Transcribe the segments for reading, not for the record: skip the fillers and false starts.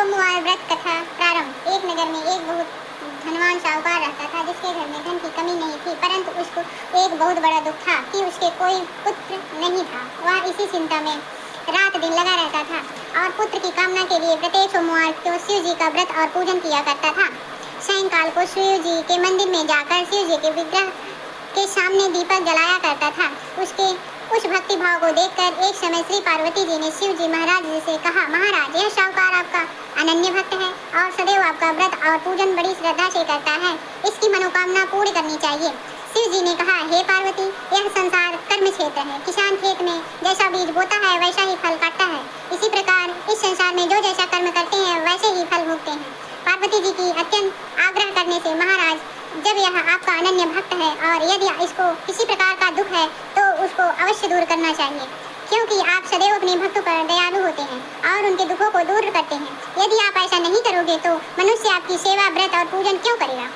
सोमवार व्रत कथा प्रारंभ। एक नगर में एक बहुत धनवान साहूकार रहता था, जिसके घर में धन की कमी नहीं थी, परंतु उसको एक बहुत बड़ा दुख था कि उसके कोई पुत्र नहीं था। वह इसी चिंता में रात दिन लगा रहता था और पुत्र की कामना के लिए प्रत्येक सोमवार को शिव जी का व्रत और पूजन किया करता था। सायंकाल को शिव जी के मंदिर में जाकर शिव जी के विग्रह के सामने दीपक जलाया करता था। उसके उस भक्ति भाव को देखकर एक समय श्री पार्वती जी ने शिव जी महाराज जी से कहा, महाराज, यह साहूकार आपका अनन्य भक्त है और सदैव आपका व्रत और पूजन बड़ी श्रद्धा से करता है, इसकी मनोकामना पूरी करनी चाहिए। शिव जी ने कहा, हे पार्वती, यह संसार कर्म क्षेत्र है। किसान खेत में जैसा बीज बोता है वैसा ही फल काटता है। इसी प्रकार इस संसार में जो जैसा कर्म करते हैं वैसे ही फल भोगते हैं। पार्वती जी की अत्यंत आग्रह करने से, महाराज, जब यह आपका अनन्य भक्त है और यदि इसको किसी प्रकार का दुख है तो उसको अवश्य दूर करना चाहिए, क्योंकि आप सदैव अपने भक्तों पर दयालु होते हैं और उनके दुखों को दूर करते हैं। यदि आप ऐसा नहीं करोगे तो मनुष्य आपकी सेवा, व्रत और पूजन क्यों करेगा?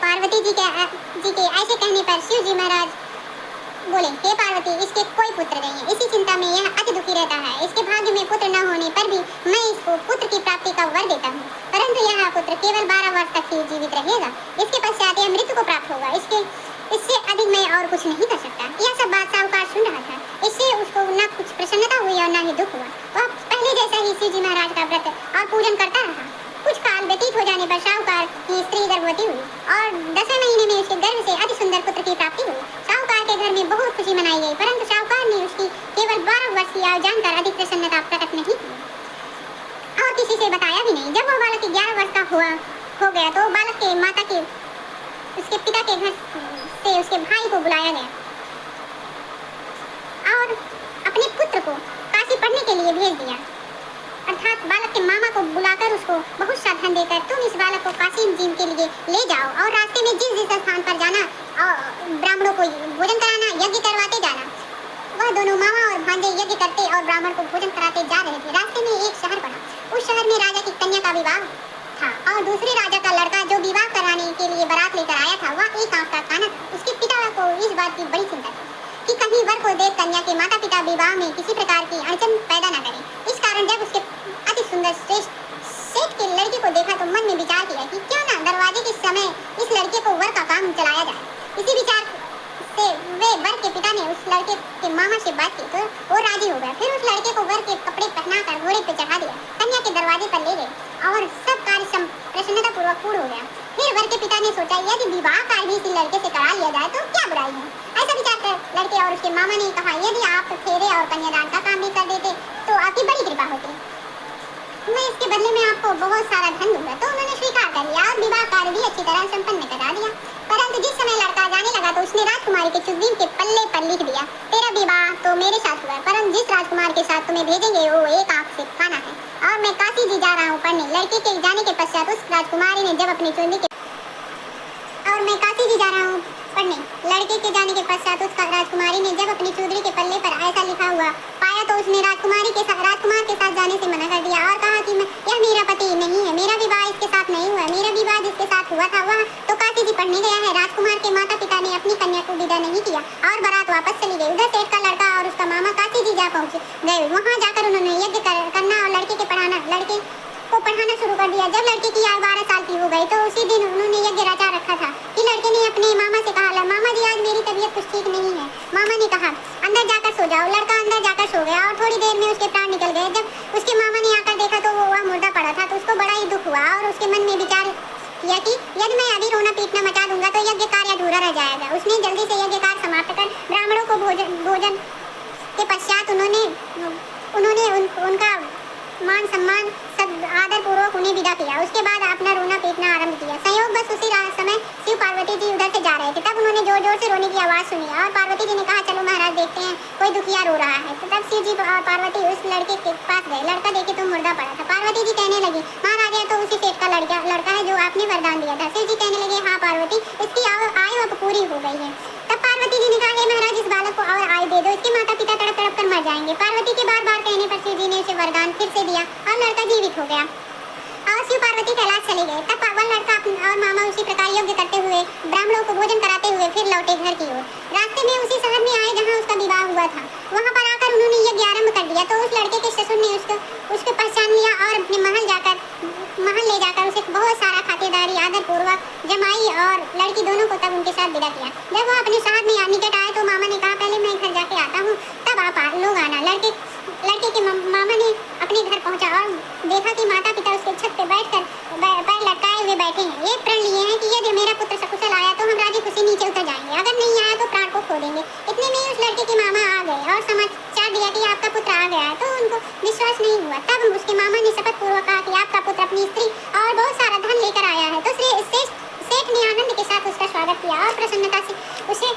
पार्वती जी के ऐसे कहने पर शिव जी महाराज बोले, हे पार्वती, इसके कोई पुत्र नहीं है। इसी चिंता में यह अति दुखी रहता है। इसके भाग्य में पुत्र न होने पर भी मैं इसको पुत्र की प्राप्ति का वर देता हूँ, परंतु यह पुत्र केवल 12 वर्ष तक ही जीवित रहेगा। इसके पश्चात यह मृत्यु को प्राप्त होगा। इससे अधिक मैं और कुछ नहीं कर सकता। यह सब बात साहूकार सुन रहा था। इससे उसको न कुछ प्रसन्नता हुई और न ही दुख हुआ। वह पहले जैसा ही शिव जी महाराज का व्रत और पूजन करता रहा। कुछ काल व्यतीत हो जाने पर साहूकार की स्त्री गर्भवती हुई और 10वें महीने में उसके गर्भ से अति सुंदर पुत्र की प्राप्ति हुई। साहूकार के घर में बहुत खुशी मनाई गई, परंतु साहूकार ने उसकी केवल 12 वर्ष की आयु जानकर अधिक प्रसन्नता प्रकट नहीं की और किसी से बताया भी नहीं। जब वह बालक 11 वर्ष का हो गया तो बालक के माता के उसके पिता के घर से उसके भाई को बुलाया गया और अपने पुत्र को काशी पढ़ने के लिए भेज दिया, अर्थात बालक के मामा को बुलाकर उसको बहुत सा धन देकर, तुम इस बालक को काशी जी के लिए ले जाओ और रास्ते में जिस जिस स्थान पर जाना और ब्राह्मणों को भोजन कराना, यज्ञ करवाते जाना। वह दोनों मामा और भांजे यज्ञ करते और ब्राह्मण को भोजन कराते जा रहे थे। रास्ते में एक शहर पड़ा। उस शहर में राजा की कन्या का विवाह था और दूसरे राजा का लड़का जो विवाह कराने के लिए बारात लेकर आया था, वह एक आंख का काना था। उसके पिता को इस बात की बड़ी चिंता थी कि कहीं वर को देख कन्या के माता पिता विवाह में किसी प्रकार की अड़चन पैदा न करें। इस कारण जब उसके अति सुंदर श्रेष्ठ सेठ के लड़के को देखा तो मन में विचार किया कि क्यों ना दरवाजे के समय इस लड़के को वर का काम चलाया जाए। इसी विचार से वे वर के पिता ने उस लड़के के मामा से बात की तो वो राजी हो गया। फिर उस लड़के को वर के कपड़े पहनाकर घोड़े पे चढ़ा दिया, कन्या के दरवाजे पर ले गए और सब कार्य प्रसन्नता पूर्वक पूर्ण हो गया। फिर वर के पिता ने सोचा, यदि विवाह कार्य भी इस लड़के से करा लिया जाए तो क्या बुराई है। ऐसा विचार कर लड़के और उसके मामा ने कहा, यदि आप फेरे और कन्यादान का काम भी कर देते तो आपकी बड़ी कृपा होती, मैं इसके बदले में आपको बहुत सारा धन दूंगा। तो उन्होंने स्वीकार कर लिया और विवाह कार्य भी अच्छी तरह संपन्न करा दिया। परंतु जिस समय लड़का जाने लगा तो उसने राजकुमारी के चुगदीन के पल्ले पर लिख दिया, तेरा विवाह तो मेरे साथ हुआ, परंतु जिस राजकुमार के साथ तुम्हें भेजेंगे वो एक आंख से काना है और मैं काशी जी जा रहा हूँ पढ़ने। लड़के के जाने के पश्चात उस राजकुमारी ने जब अपनी चुंदी के और मैं काशी जी जा रहा हूँ पढ़ने। लड़के के जाने के पश्चात उस राजकुमारी ने जब अपनी चुंदड़ी के पल्ले पर ऐसा लिखा हुआ पाया तो उसने राजकुमार के साथ जाने से मना कर दिया और कहा कि यह मेरा पति नहीं है, मेरा विवाह इसके साथ नहीं हुआ। मेरा विवाह जिसके साथ हुआ था वह तो काशी जी पढ़ने गया है। राजकुमार के माता पिता ने अपनी कन्या को विदा नहीं किया और बारात वापस चली गई। उधर सेठ का लड़का और उसका मामा काशी जी जा पहुंचे गए। वहां जाकर उन्होंने यज्ञ करना और लड़के को पढ़ाना शुरू कर दिया। जब लड़के की आयु 12 साल की हो गई तो उसी दिन उन्होंने यज्ञ रचा रखा था कि लड़के ने अपने मामा से कहा, मामा जी, आज मेरी तबीयत कुछ ठीक नहीं है। मामा ने कहा, अंदर जाकर सो जाओ। लड़का अंदर जाकर सो गया और थोड़ी देर में उसके प्राण निकल गए। जब उसके मामा ने आकर देखा तो वह मुर्दा पड़ा था तो उसको बड़ा ही दुख हुआ और उसके मन में विचार किया कि यदि मैं अभी रोना पीटना मचा दूंगा तो यज्ञ कार्य अधूरा रह जाएगा। उसने जल्दी से यज्ञ कार्य समाप्त कर ब्राह्मणों को भोजन के पश्चात उन्होंने उनका मान सम्मान सब आदर पूर्वक उन्हें विदा किया। उसके बाद अपना रोना पीटना आरंभ किया। संयोग बस उसी समय शिव पार्वती जी उधर से जा रहे थे। तब उन्होंने जोर जोर से रोने की आवाज़ सुनी और पार्वती जी ने कहा, चलो महाराज देखते हैं कोई दुखिया रो रहा है। तो तब शिव जी और पार्वती उस लड़के के पास गए। लड़का देखे तो मुर्दा पड़ा था। पार्वती जी कहने लगी, महाराज, यह तो उसी सेठ का लड़का है जो आपने वरदान दिया था। शिव जी कहने लगे, हाँ पार्वती, इसकी आयु अब पूरी हो गई है। तब पार्वती जी ने कहा, हे महाराज, इस बालक को और आयु दे दो, इसके माता पिता तड़प तड़प कर मर जाएंगे। पार्वती के बार बार कहने पर शिव जी ने उसे वरदान फिर से दिया और लड़का जीवित हो गया और शिव पार्वती कैलाश चले गए। तब वह लड़का और मामा उसी प्रकार यज्ञ करते हुए ब्राह्मणों को भोजन कराते हुए फिर लौटे घर की ओर। रास्ते में उसी शहर में आए जहाँ उसका विवाह हुआ था। वहाँ पर आकर उन्होंने यज्ञ आरंभ कर दिया तो उस लड़के के ससुर ने उसको पहचान लिया और अपने महल ले जाकर उसे बहुत सारा खातिरदारी आदर पूर्वक जमाई और लड़की दोनों को तब उनके साथ विदा किया। जब वो अपने शहर में निकट आए तो मामा ने कहा पहले मैं घर जाके आता हूँ, तब आप लोग आना। लड़के के मामा ने अपने घर पहुंचा और देखा कि माता पिता उसके छत पे बैठकर पैर लटकाए हुए बैठे हैं। ये प्रण लिए हैं कि यदि मेरा पुत्र सकुशल आया तो हम राजी खुशी नीचे उतर जाएंगे, अगर नहीं आया तो प्राण को खो देंगे। इतने में उस लड़के के मामा आ गए और समाचार दिया कि आपका पुत्र आ गया है, तो उनको विश्वास नहीं हुआ। तब उसके मामा ने शपथ पूर्वक कहा कि आपका पुत्र अपनी स्त्री और बहुत सारा धन लेकर आया है। तो सेठ ने आनंद के साथ उसका स्वागत किया और प्रसन्नता से उसे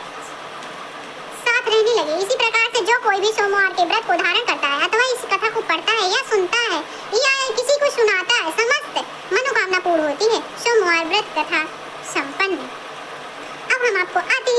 साथ रहने लगे। इसी प्रकार से जो कोई भी सोमवार के व्रत को धारण करता है अथवा इस कथा को पढ़ता है या सुनता है या किसी को सुनाता है, समस्त मनोकामना पूर्ण होती है। सोमवार व्रत कथा संपन्न। अब हम आपको आरती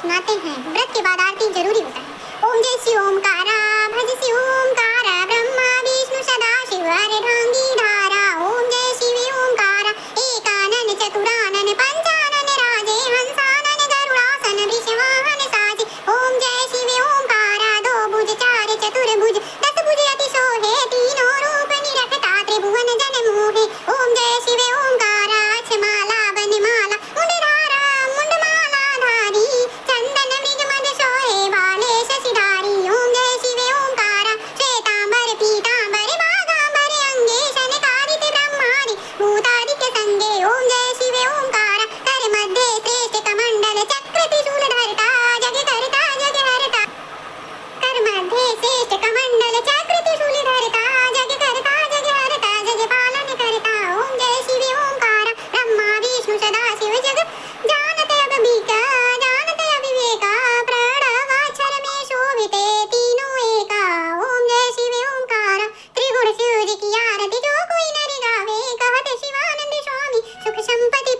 सुनाते हैं। व्रत के बाद आरती जरूरी होता है। ओम जय श्री ओमकारा भज श्री ओमकारा ब्रह्मा विष्णु सदा शिव हरे ढांगी धारा। ओम जय शिव ओमकारा एकानन चतुरानन पंचानन राजे हंसानन गरुड़ासन वृषवाहन साजे। ओम जय शिव ओमकारा दो भुज चार चतुर्भुज दस भुज अति सोहे तीनों रूप निरखता त्रिभुवन जन मोहे। ओम जय शिव ओमकारा अक्षमाला वनमाला मुंडधारा मुंडमाला धारी चंदन मृग मद सोहे बाले शशिधारी। ओम जय शिव ओमकारा श्वेतांबर पीतांबर मागांबर अंगे शनकादित ब्रह्मादि भूतादित्य संगे। ओम जय शिव ओमकारा कर मध्य श्रेष्ठ कमंडल चक्र त्रिशूल धरता जग करता जग हरता। कर मध्य श्रेष्ठ कमंडल चक्र त्रिशूल धरता जग करता जग हरता जग पालन करता। ओम जय शिव ओमकारा ब्रह्मा विष्णु सदा शिव जग जानते अविवेका जानते अविवेका प्रणवाक्षर में शोभिते तीनों एका। ओम जय शिव ओमकारा त्रिगुण शिव जी की आरती जो कोई नर गावे कहते शिवानंद स्वामी सुख संपत्ति